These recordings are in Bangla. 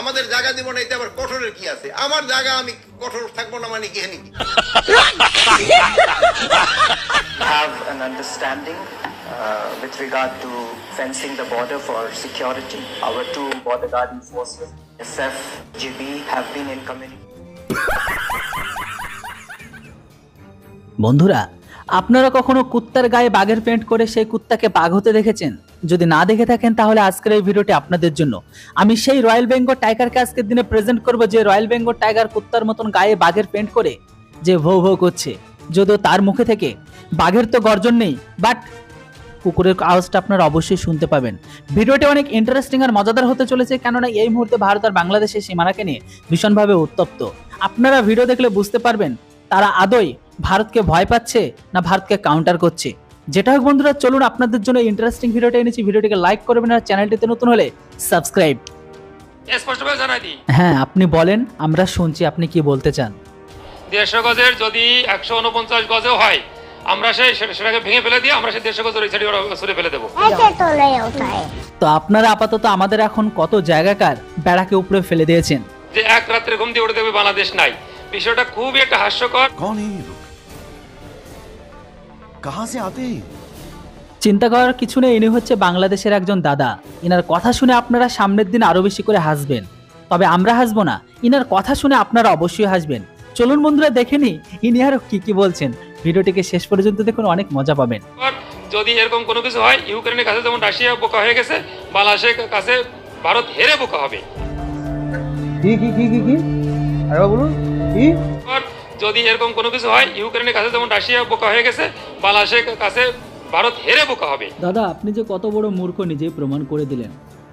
আমাদের জায়গা দিব না, এতে আবার কঠোরের কি আছে? আমার জায়গা, আমি কঠোর থাকবো না মানে কি? Have an understanding with regard to fencing the border for security. Our two border guarding forces, SF, GB, have been in communication. বন্ধুরা, আপনারা কখনো কুত্তার গায়ে বাঘের পেন্ট করে সেই কুত্তাকে বাঘ হতে দেখেছেন? যদি না দেখে থাকেন তাহলে আজকের এই ভিডিওটি আপনাদের জন্য। আমি সেই রয়্যাল বেঙ্গল টাইগারকে আজকের দিনে প্রেজেন্ট করব, যে রয়্যাল বেঙ্গল টাইগার কুত্তার মতন গায়ে বাঘের পেন্ট করে যে ভৌ ভৌ করছে। যদিও তার মুখে থেকে বাঘের তো গর্জন নেই, বাট কুকুরের আওয়াজটা আপনারা অবশ্যই শুনতে পাবেন। ভিডিওটি অনেক ইন্টারেস্টিং আর মজাদার হতে চলেছে, কেননা এই মুহূর্তে ভারত আর বাংলাদেশের সীমানাকে নিয়ে ভীষণভাবে উত্তপ্ত। আপনারা ভিডিও দেখলে বুঝতে পারবেন তারা আদৌ ভারতকে ভয় পাচ্ছে না ভারতকে কাউন্টার করছে। যেটা হোক বন্ধুরা, চলুন আপনাদের জন্য ইন্টারেস্টিং ভিডিওটা এনেছি। ভিডিওটিকে লাইক করবেন আর চ্যানেলটিতে নতুন হলে সাবস্ক্রাইব। স্পষ্টভাবে জানাই দিই। হ্যাঁ, আপনি বলেন, আমরা শুনছি আপনি কি বলতে চান। 150 গজের যদি 149 গজেও হয়, আমরা সেটাকে ভেঙে ফেলে দিয়ে আমরা সেই 150 গজের ওই সাইডে সরে ফেলে দেবো। তো আপনারা আপাতত আমাদের এখন কত জায়গাকার বেড়াকে উপরে ফেলে দিয়েছেন যে এক রাত্রে ঘুম দিয়ে উঠে দেখবে বাংলাদেশ নাই। বিষয়টা খুবই একটা হাস্যকর। চিন্তা করার কিছু নেই, ইনি হচ্ছে বাংলাদেশের একজন দাদা। ইনার কথা শুনে আপনারা সামনের দিন আরো বেশি করে হাসবেন, তবে আমরা হাসবো না, ইনার কথা শুনে আপনারা অবশ্যই হাসবেন। চলুন বন্ধুরা দেখে নি ইনি আর কি বলছেন। ভিডিওটিকে শেষ পর্যন্ত দেখুন, অনেক মজা পাবেন। যদি এরকম কোনো কিছু হয়, ইউক্রেনের কাছে যেমন রাশিয়া বোকা হয়ে গেছে, বাংলাদেশের কাছে ভারত হেরে বোকা হবে। যদি এরকম কোনো কিছু হয়, ইউক্রেনের কাছে যেমন রাশিয়া বোকা হয়ে গেছে, বাংলাদেশের কাছে ভারত হেরে বোকা হবে। দাদা, আপনি যে কত বড় মূর্খ নিজেই প্রমাণ করে দিলেন।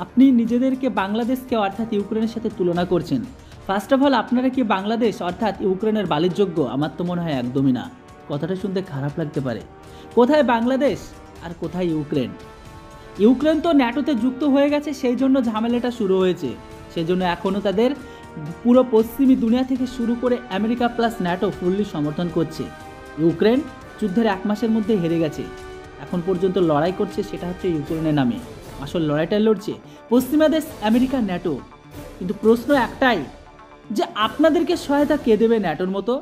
আপনি নিজেদেরকে বাংলাদেশকে অর্থাৎ ইউক্রেনের সাথে তুলনা করছেন। ফার্স্ট অফ অল, আপনারা কি বাংলাদেশ অর্থাৎ ইউক্রেনের বালির যোগ্য? আমার তো মনে হয় একদমই না। কথাটা শুনতে খারাপ লাগতে পারে। কোথায় বাংলাদেশ আর কোথায় ইউক্রেন? ইউক্রেন তো ন্যাটোতে যুক্ত হয়ে গেছে, সেই জন্য ঝামেলাটা শুরু হয়েছে। সেই জন্য এখনও তাদের পুরো পশ্চিমী দুনিয়া থেকে শুরু করে আমেরিকা প্লাস ন্যাটো ফুললি সমর্থন করছে। ইউক্রেন যুদ্ধের 1 মাসের মধ্যে হেরে গেছে। এখন পর্যন্ত লড়াই করছে, সেটা হচ্ছে ইউক্রেনের নামে। আসল লড়াইটা লড়ছে পশ্চিমা দেশ আমেরিকা, ন্যাটো। কিন্তু প্রশ্ন একটাই, যে আপনাদেরকে সহায়তা কে দেবে ন্যাটোর মতো?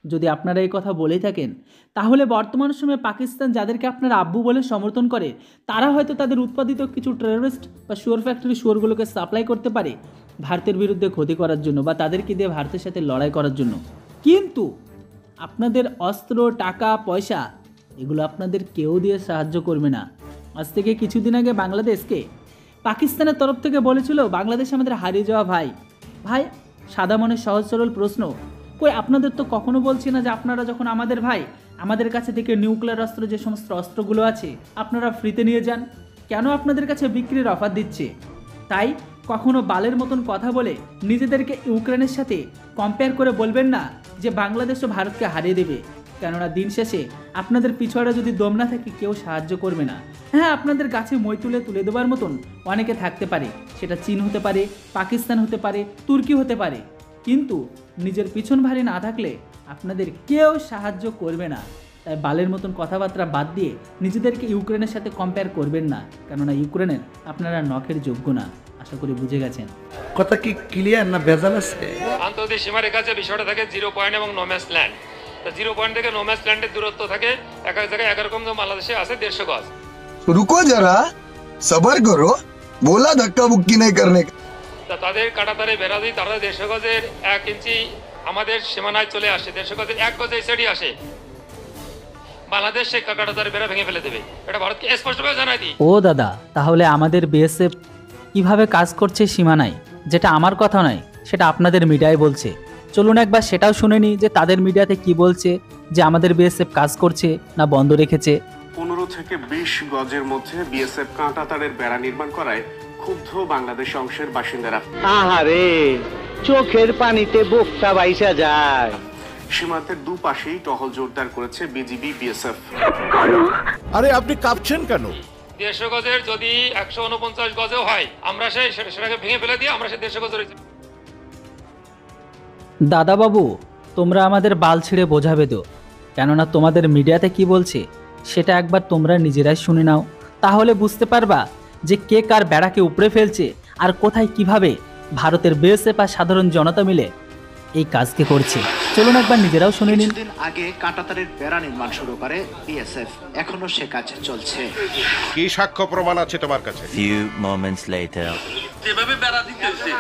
যদি আপনারা এই কথা বলেই থাকেন, তাহলে বর্তমান সময়ে পাকিস্তান যাদেরকে আপনারা আব্বু বলে সমর্থন করে, তারা হয়তো তাদের উৎপাদিত কিছু টেররিস্ট বা শুয়োর ফ্যাক্টরি শুয়োরগুলোকে সাপ্লাই করতে পারে ভারতের বিরুদ্ধে ক্ষতি করার জন্য, বা তাদেরকে দিয়ে ভারতের সাথে লড়াই করার জন্য। কিন্তু আপনাদের অস্ত্র, টাকা, পয়সা এগুলো আপনাদের কেউ দিয়ে সাহায্য করবে না। আজ থেকে কিছুদিন আগে বাংলাদেশকে পাকিস্তানের তরফ থেকে বলেছিল বাংলাদেশ আমাদের হারিয়ে যাওয়া ভাই। ভাই, সাদা মনের সহজ সরল প্রশ্ন, কই আপনাদের তো কখনো বলছি না যে আপনারা যখন আমাদের ভাই, আমাদের কাছে থেকে নিউক্লিয়ার অস্ত্র যে সমস্ত অস্ত্রগুলো আছে আপনারা ফ্রিতে নিয়ে যান। কেন আপনাদের কাছে বিক্রির অফার দিচ্ছে? তাই কখনো বালের মতন কথা বলে নিজেদেরকে ইউক্রেনের সাথে কম্পেয়ার করে বলবেন না যে বাংলাদেশও ভারতকে হারিয়ে দেবে। কেননা দিন শেষে আপনাদের পিছনে যদি দম না থাকে, কেউ সাহায্য করবে না। হ্যাঁ, আপনাদের গাছে মই তুলে দেওয়ার মতন অনেকে থাকতে পারে, সেটা চীন হতে পারে, পাকিস্তান হতে পারে, তুর্কি হতে পারে, কিন্তু নিজের পিছন ভারী না থাকলে আপনাদের কেউ সাহায্য করবে না। তাই বালের মতন কথাবার্তা বাদ দিয়ে নিজেদেরকে ইউক্রেনের সাথে কম্পেয়ার করবেন না, কেননা ইউক্রেনের আপনারা নখের যোগ্য না। আশা করি বুঝে গেছেন। কথা কি ক্লিয়ার না ভেজাল আছে? আন্তর্জাতিক সীমারেখা যে বিষয়টা থাকে 0 পয়েন্ট এবং নো ম্যাচ ল্যান্ড। 0 পয়েন্ট থেকে নো ম্যাচ ল্যান্ডের দূরত্ব থাকে এক এক জায়গায় একরকম। বাংলাদেশে আছে 150 গজ। रुको जरा, सबर करो, बोला धक्का बुक्की नहीं करने का। তাদের কাটাতারে বেড়া দিয়ে তারা 150 গজের 1 ইঞ্চি আমাদের সীমানায় চলে আসে। 150 গজের 1 গজ এই সাইডে আসে, বাংলাদেশ সে কাটাতারে বেড়া ভেঙে ফেলে দেবে। এটা ভারতকে স্পষ্টভাবে জানাই দিই। ও দাদা, তাহলে আমাদের বিএসএফ কিভাবে কাজ করছে সীমানায়, যেটা আমার কথা নয়, সেটা আপনাদের মিডিয়ায় বলছে। চলুন একবার সেটাও শুনে নিই যে তাদের মিডিয়াতে কি বলছে, যে আমাদের বিএসএফ কাজ করছে না বন্ধ রেখেছে। 15 থেকে 20 গজের মধ্যে বিএসএফ কাঁটাতারের বেড়া নির্মাণ করায় ক্ষুব্ধ বাংলাদেশ অংশের বাসিন্দারা। আহারে, চোখের পানিতে বোকটা বাইসা যায়। সীমান্তের দুপাশেই টহল জোরদার করেছে বিজিবি, বিএসএফ। আরে আপনি কাঁপছেন কেন? 150 গজের যদি 149 গজেও হয়, আমরা সেটাকে ভেঙে ফেলে দিয়ে আমরা সেই 150 গজের। দাদা বাবু, তোমরা আমাদের বাল ছিঁড়ে বোঝাবে তো, কেননা তোমাদের মিডিয়াতে কি বলছে সেটা একবার তোমরা নিজেরাই শুনে নাও, তাহলে বুঝতে পারবা যে কে কার বেড়াকে উপড়ে ফেলছে আর কোথায় কিভাবে ভারতের বিএসএফ আর সাধারণ জনতা মিলে এই কাজকে করছে। চলুন একবার নিজেরাও শুনে নিন। কিছুদিন আগে কাঁটাতারের বেড়া নির্মাণ শুরু করে বিএসএফ, এখনো সে কাজ চলছে। কি সাক্ষ্য প্রমাণ আছে তোমার কাছে? যেভাবে বেড়া দিতে হচ্ছে,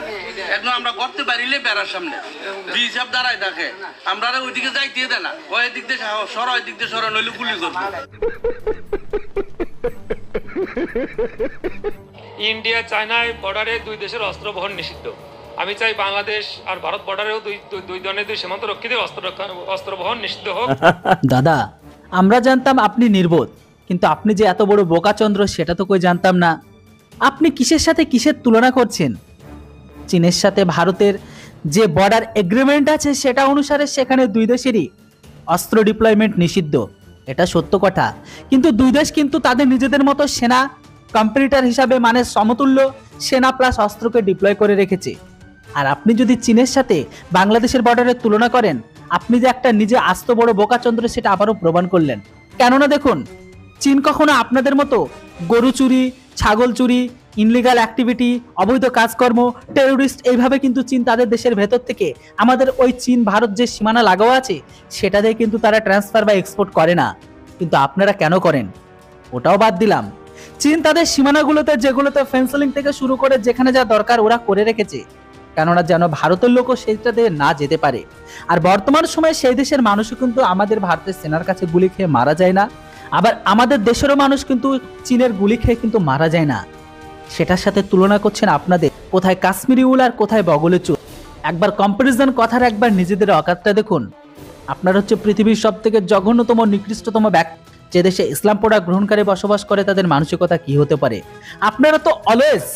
একদম আমরা করতে পারিলে বেড়ার সামনে বিএসএফ দাঁড়ায় থাকে, আমরা ওইদিকে যাইতে দেয় না, ওই দিক দিয়ে সর, ওই দিক দিয়ে সর, নইলে গুলি করবো। ইন্ডিয়া চায়নায় বর্ডারে দুই দেশের অস্ত্র বহন নিষিদ্ধ। আমি চাই বাংলাদেশ আর ভারত বর্ডারেও দুই ধরনের দুই সীমান্ত রক্ষীদের অস্ত্র বহন নিষিদ্ধ হোক। দাদা, আমরা জানতাম আপনি নির্বোধ, কিন্তু আপনি যে এত বড় বোকাচন্দ্র সেটা তো কই জানতাম না। আপনি কিসের সাথে কিসের তুলনা করছেন? চীনের সাথে ভারতের যে বর্ডার এগ্রিমেন্ট আছে সেটা অনুসারে সেখানে দুই দেশেরই অস্ত্র ডিপ্লয়মেন্ট নিষিদ্ধ, এটা সত্য কথা। কিন্তু দুই দেশ কিন্তু তাদের নিজেদের মতো সেনা কম্পিটিটর হিসাবে মানে সমতুল্য সেনা প্লাস অস্ত্রকে ডিপ্লয় করে রেখেছে। আর আপনি যদি চীনের সাথে বাংলাদেশের বর্ডারের তুলনা করেন, আপনি যে একটা নিজে আস্ত বড় বোকাচন্দ্র সেটা আবারও প্রমাণ করলেন। কেননা দেখুন, চীন কখনো আপনাদের মতো গরু চুরি, ছাগল চুরি, ইনলিগাল অ্যাক্টিভিটি, অবৈধ কাজকর্ম, টেরোরিস্ট এইভাবে কিন্তু চীন তাদের দেশের ভেতর থেকে আমাদের ওই চীন ভারত যে সীমানা লাগাও আছে সেটা দিয়ে কিন্তু তারা ট্রান্সফার বা এক্সপোর্ট করে না। কিন্তু আপনারা কেন করেন? ওটাও বাদ দিলাম, চীন তাদের সীমানাগুলোতে যেগুলোতে ফেন্সিলিং থেকে শুরু করে যেখানে যা দরকার ওরা করে রেখেছে, কেননা যেন ভারতের লোকও সেইটাতে না যেতে পারে। আর বর্তমান সময়ে সেই দেশের মানুষও কিন্তু আমাদের ভারতের সেনার কাছে গুলি খেয়ে মারা যায় না, আবার আমাদের দেশেরও মানুষ কিন্তু চীনের গুলি খেয়ে কিন্তু মারা যায় না। সেটার সাথে তুলনা করছেন আপনাদের কোথায় কাশ্মীরি উল আর কোথায় বগলে চুল। একবার কম্পারিজন কথার একবার নিজেদের অকাতটা দেখুন। আপনার হচ্ছে পৃথিবীর সব থেকে জঘন্যতম নিকৃষ্টতম ব্যক্তি, যে দেশে ইসলাম প্রোডাক্ট গ্রহণকারী বসবাস করে তাদের মানসিকতা কি হতে পারে? আপনারা তো অলওয়েজ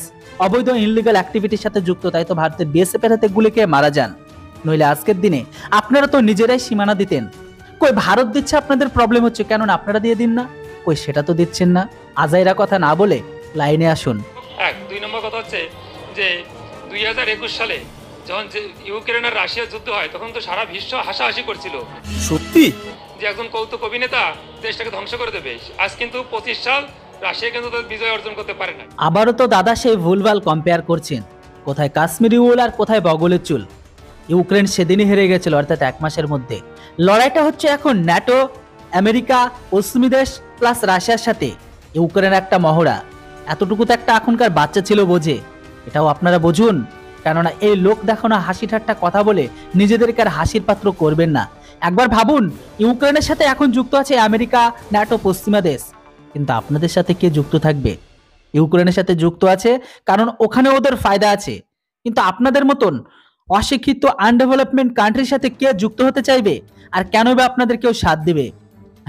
অবৈধ ইনলিগাল অ্যাক্টিভিটির সাথে যুক্ত, তাই তো ভারতের বিএসএফ এর হাতে গুলি খেয়ে মারা যান। নইলে আজকের দিনে আপনারা তো নিজেরাই সীমানা দিতেন। কই ভারত দিচ্ছে, আপনাদের প্রবলেম হচ্ছে, কেননা আপনারা দিয়ে দিন না? কই সেটা তো দিচ্ছেন না। আজাইরা কথা না বলে লাইনে আসুন। দুই নম্বর কথা হচ্ছে যে 2021 সালে যখন ইউক্রেন আর রাশিয়ার যুদ্ধ হয় তখন তো সারা বিশ্ব হাসাহাসি করছিল সত্যি যে একজন কৌতুক অভিনেতা দেশটাকে ধ্বংস করে দেবে। আজ কিন্তু 25 সাল রাশিয়া কিন্তু তাদের বিজয় অর্জন করতে পারে না। আবারও তো দাদা সেই ভুলভাল কম্পেয়ার করছেন, কোথায় কাশ্মীরি উল আর কোথায় বগলের চুল। ইউক্রেন সেদিনই হেরে গেছিল, অর্থাৎ 1 মাসের মধ্যে। লড়াইটা হচ্ছে এখন ন্যাটো, আমেরিকা, পশ্চিমী দেশ প্লাস রাশিয়ার সাথে। ইউক্রেন একটা মহড়া, এতটুকু তো একটা এখনকার বাচ্চা ছিল বোঝে, এটাও আপনারা বুঝুন। কেননা এই লোক দেখানো হাসি ঠাট্টা কথা বলে নিজেদেরকে আর হাসির পাত্র করবেন না। একবার ভাবুন, ইউক্রেনের সাথে এখন যুক্ত আছে আমেরিকা, ন্যাটো, পশ্চিমা দেশ, কিন্তু আপনাদের সাথে কে যুক্ত থাকবে? ইউক্রেনের সাথে যুক্ত আছে কারণ ওখানে ওদের ফায়দা আছে, কিন্তু আপনাদের মতন অশিক্ষিত আনডেভেলপমেন্ট কান্ট্রির সাথে কে যুক্ত হতে চাইবে? আর কেন বা আপনাদের কেউ সাথ দিবে?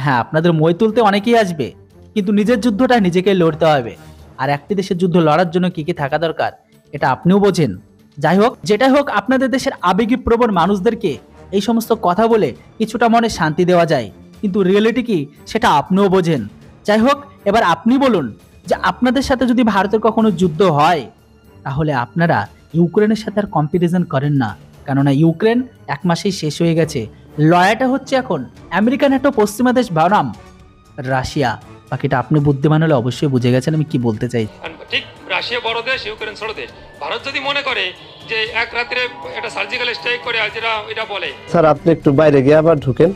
হ্যাঁ, আপনাদের মই তুলতে অনেকেই আসবে, কিন্তু নিজের যুদ্ধটা নিজেকে লড়তে হবে। আর একটি দেশের যুদ্ধ লড়ার জন্য কি কি থাকা দরকার এটা আপনিও বোঝেন। যাই হোক, যেটাই হোক, আপনাদের দেশের আবেগী প্রবণ মানুষদেরকে এই সমস্ত কথা বলে কিছুটা মনে শান্তি দেওয়া যায়, কিন্তু রিয়েলিটি কি সেটা আপনিও বোঝেন। যাই হোক, এবার আপনি বলুন যে আপনাদের সাথে যদি ভারতের কখনো যুদ্ধ হয় তাহলে আপনারা ইউক্রেনের সাথে আর কম্পারিজন করেন না, কেননা ইউক্রেন 1 মাসেই শেষ হয়ে গেছে। লড়াইটা হচ্ছে এখন আমেরিকান একটা পশ্চিমা দেশ বনাম রাশিয়া। বাকিটা আপনি বুদ্ধিমান হলে অবশ্যই বুঝে গেছেন আমি কি বলতে চাই। ঠিক, রাশিয়া বড় দেশ, ইউক্রেন ছোট দেশ। ভারত যদি মনে করে যে এক রাত্রে একটা সার্জিক্যাল স্ট্রাইক করে, যেটা এটা বলে, স্যার আপনি একটু বাইরে গিয়ে আবার ঢুকেন,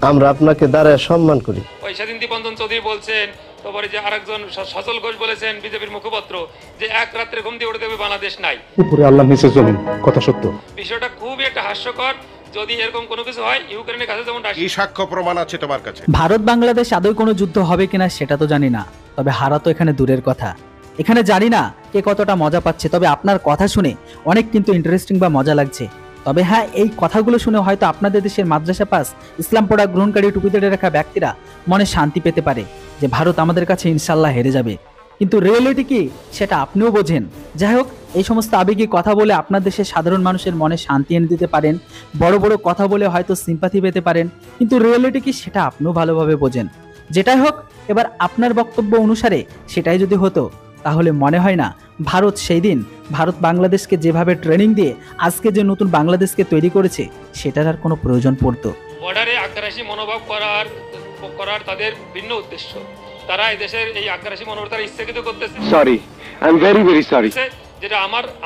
আমরা আপনাকে দাঁড়ায় সম্মান করি। ওই সেদিন দীপঞ্জন চৌধুরী বলছেন, তারপরে যে আরেকজন সচল ঘোষ বলেছেন, বিজেপির মুখপাত্র, যে এক রাত্রে ঘুম দিয়ে উঠে দেবে বাংলাদেশ নাই, উপরে আল্লাহ নিচে জমিন, কথা সত্য। বিষয়টা খুবই একটা হাস্যকর। যদি এরকম কোনো কিছু হয়, ইউক্রেনের কাছে যেমন কি সাক্ষ্য প্রমাণ আছে তোমার কাছে? ভারত বাংলাদেশ আদৌ কোনো যুদ্ধ হবে কিনা সেটা তো জানি না, তবে হারা তো এখানে দূরের কথা। এখানে জানি না কে কতটা মজা পাচ্ছে, তবে আপনার কথা শুনে অনেক কিন্তু ইন্টারেস্টিং বা মজা লাগছে। তবে হ্যাঁ, এই কথাগুলো শুনে হয়তো আপনাদের দেশের মাদ্রাসা পাস ইসলাম পড়া গ্রহণকারী টুপিতে রাখা ব্যক্তিরা মনে শান্তি পেতে পারে যে ভারত আমাদের কাছে ইনশাল্লাহ হেরে যাবে, কিন্তু রিয়েলিটি কি সেটা আপনিও বোঝেন। যাই হোক, এই সমস্ত আবেগী কথা বলে আপনার দেশের সাধারণ মানুষের মনে শান্তি এনে দিতে পারেন, বড় বড় কথা বলে হয়তো সিম্পাথি পেতে পারেন, কিন্তু রিয়েলিটি কি সেটা আপনিও ভালোভাবে বোঝেন। যেটাই হোক, এবার আপনার বক্তব্য অনুসারে সেটাই যদি হতো তাহলে মনে হয় না ভারত সেই দিন ভারত বাংলাদেশকে যেভাবে ট্রেনিং দিয়ে আজকে যে নতুন বাংলাদেশকে তৈরি করেছে সেটার আর কোনো প্রয়োজন পড়তো। বর্ডারে আগ্রাসী মনোভাব করার তাদের ভিন্ন উদ্দেশ্য। তারা এই দেশের এই আগ্রাসী মনোভাব তারা ইচ্ছাকৃত করতেছে। Sorry, I am very very sorry. যেটা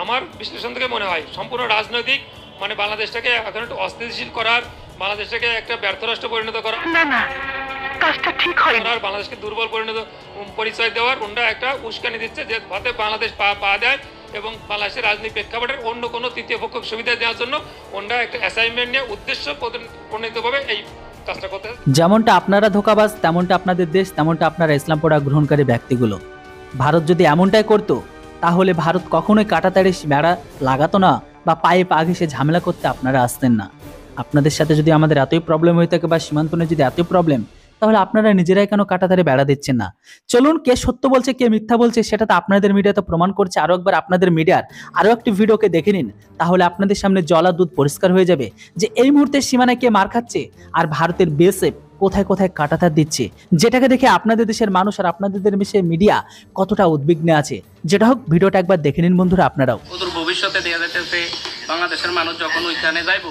আমার বিশ্লেষণ থেকে মনে হয় সম্পূর্ণ রাজনৈতিক, মানে বাংলাদেশটাকে এখন একটু অস্থিতিশীল করার, বাংলাদেশটাকে একটা ব্যর্থ রাষ্ট্র পরিণত করার, কাজটা ঠিক হয় না, বাংলাদেশকে দুর্বল পরিচয় দেওয়ার ওনরা একটা উস্কানি দিচ্ছে, যে ভাতে বাংলাদেশ পা দেয় এবং বাংলাদেশের রাজনৈতিক প্রেক্ষাপটের অন্য কোনো তৃতীয় পক্ষ সুবিধা দেওয়ার জন্য ওনরা একটা অ্যাসাইনমেন্ট নিয়ে উদ্দেশ্য প্রণীতভাবে এই কাজটা করতে। যেমনটা আপনারা ধোঁকাবাজ, তেমনটা আপনাদের দেশ, তেমনটা আপনারা ইসলাম পড়া গ্রহণকারী ব্যক্তিগুলো। ভারত যদি এমনটাই করতো তাহলে ভারত কখনোই কাঁটাতাড়ি বেড়া লাগাতো না বা পায়ে পা ঘেঁষে ঝামেলা করতে আপনারা আসতেন না। আপনাদের সাথে যদি আমাদের এতই প্রবলেম হয়ে থাকে বা সীমান্তনে যদি এতই প্রবলেম, তাহলে আপনারা নিজেরাই কেন কাঁটাতাড়ি বেড়া দিচ্ছেন না? চলুন, কে সত্য বলছে কে মিথ্যা বলছে সেটা তো আপনাদের মিডিয়াতে প্রমাণ করছে। আরো একবার আপনাদের মিডিয়ার আরো একটি ভিডিওকে দেখে নিন, তাহলে আপনাদের সামনে জলা দুধ পরিষ্কার হয়ে যাবে যে এই মুহূর্তে সীমানায় কে মার খাচ্ছে আর ভারতের বিএসএফ কোথায় কোথায় কাঁটাতার দিচ্ছে, যেটাকে দেখে আপনাদের দেশের মানুষ আর আপনাদের দেশের মিডিয়া কতটা উদ্বিগ্ন আছে। যেটা হোক, ভিডিওটা একবার দেখে নিন বন্ধুরা আপনারাও। ওদের ভবিষ্যতে দেয়া যাইতেছে বাংলাদেশের মানুষ যখন ওইখানে যাইব,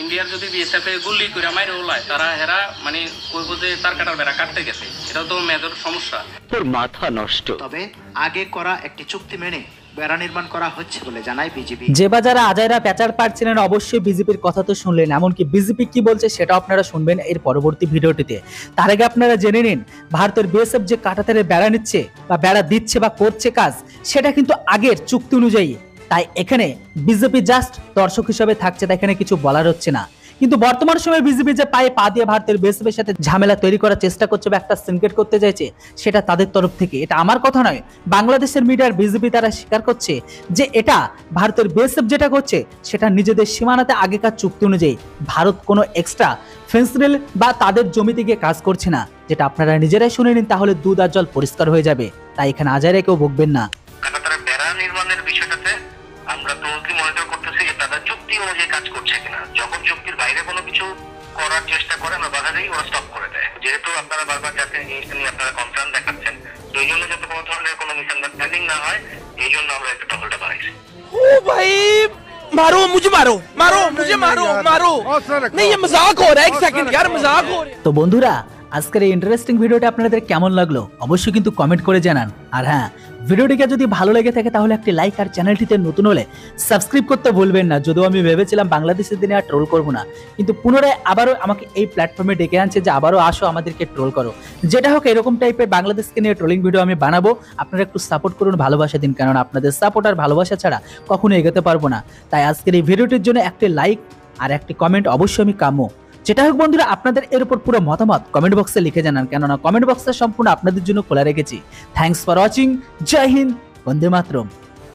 ইন্ডিয়ার যদি বিএসএফ এ গুলি করে মাইরে ওলায়, তারা হেরা মানে কইব যে তার কাটার বেড়া কাটতে গেছে। এটাও তো মেজর সমস্যা। তোর মাথা নষ্ট। তবে আগে করা একটি চুক্তি মেনে বেড়া নির্মাণ করা হচ্ছে বলে জানায় বিজেপি। যে বা যারা আজাইরা পেঁচার পাচ্ছিলেন অবশ্যই বিজেপির কথা তো শুনলেন, এমনকি বিজেপি কি বলছে সেটাও আপনারা শুনবেন এর পরবর্তী ভিডিওটিতে। তার আগে আপনারা জেনে নিন, ভারতের বিএসএফ যে কাঁটাতারে বেড়া নিচ্ছে বা বেড়া দিচ্ছে বা করছে কাজ, সেটা কিন্তু আগের চুক্তি অনুযায়ী। তাই এখানে বিজেপি জাস্ট দর্শক হিসেবে থাকছে, তাই এখানে কিছু বলার হচ্ছে না। কিন্তু বর্তমান সময়ে বিজেপি যে পায়ে পা দিয়ে ভারতের বিএসএফের সাথে ঝামেলা তৈরি করার চেষ্টা করছে বা একটা সিনক্রেট করতে চাইছে, সেটা তাদের তরফ থেকে। এটা আমার কথা নয়, বাংলাদেশের মিডিয়ার বিজেপি তারা স্বীকার করছে যে এটা ভারতের বিএসএফ যেটা করছে সেটা নিজেদের সীমানাতে আগেকার চুক্তি অনুযায়ী। ভারত কোনো এক্সট্রা ফেন্সিল বা তাদের জমিতে গিয়ে কাজ করছে না, যেটা আপনারা নিজেরাই শুনে নিন, তাহলে দুধ আর জল পরিষ্কার হয়ে যাবে। তাই এখানে আজারে কেউ বকবেন না। বেড়া নির্মাণের বিষয়টাতে আমরা ক্লোজলি মনিটর করতেছি যে তারা চুক্তি অনুযায়ী কাজ করছে কিনা। যখন চুক্তির বাইরে কোনো কিছু করার চেষ্টা করে না, বাধা দিয়ে ওরা স্টপ করে দেয়। যেহেতু আপনারা বারবার জাতীয় জিনিসটা নিয়ে আপনারা কনসার্ন দেখাচ্ছেন, তো এই জন্য যাতে কোনো ধরনের কোনো মিসআন্ডারস্ট্যান্ডিং না হয়, এই জন্য আমরা একটু টহলটা বাড়াইছি। ও ভাই मारो मुझे, मारो मारो मुझे, मारो मारो नहीं, ये मजाक हो रहा है। एक सेकंड यार, मजाक हो रहा है। তো বন্ধুরা, আজকের এই ইন্টারেস্টিং ভিডিওটা আপনাদের কেমন লাগলো অবশ্যই কিন্তু কমেন্ট করে জানান। আর হ্যাঁ, ভিডিওটিকে যদি ভালো লেগে থাকে তাহলে একটি লাইক, আর চ্যানেলটিতে নতুন হলে সাবস্ক্রাইব করতে ভুলবেন না। যদিও আমি ভেবেছিলাম বাংলাদেশের দিনে আর ট্রোল করবো না, কিন্তু পুনরায় আবারও আমাকে এই প্ল্যাটফর্মে ডেকে আনছে যে আবারও আসো আমাদেরকে ট্রোল করো। যেটা হোক, এরকম টাইপের বাংলাদেশকে নিয়ে ট্রোলিং ভিডিও আমি বানাবো। আপনারা একটু সাপোর্ট করুন, ভালোবাসা দিন, কারণ আপনাদের সাপোর্ট আর ভালোবাসা ছাড়া কখনো এগোতে পারবো না। তাই আজকের এই ভিডিওটির জন্য একটি লাইক আর একটি কমেন্ট অবশ্যই আমি কাম্য। যেটা হোক বন্ধুরা, আপনাদের এর উপর পুরো মতামত কমেন্ট বক্সে লিখে জানান, কেননা কমেন্ট বক্সটা সম্পূর্ণ আপনাদের জন্য খোলা রেখেছি। Thanks for watching. Jai Hind, Vande Mataram.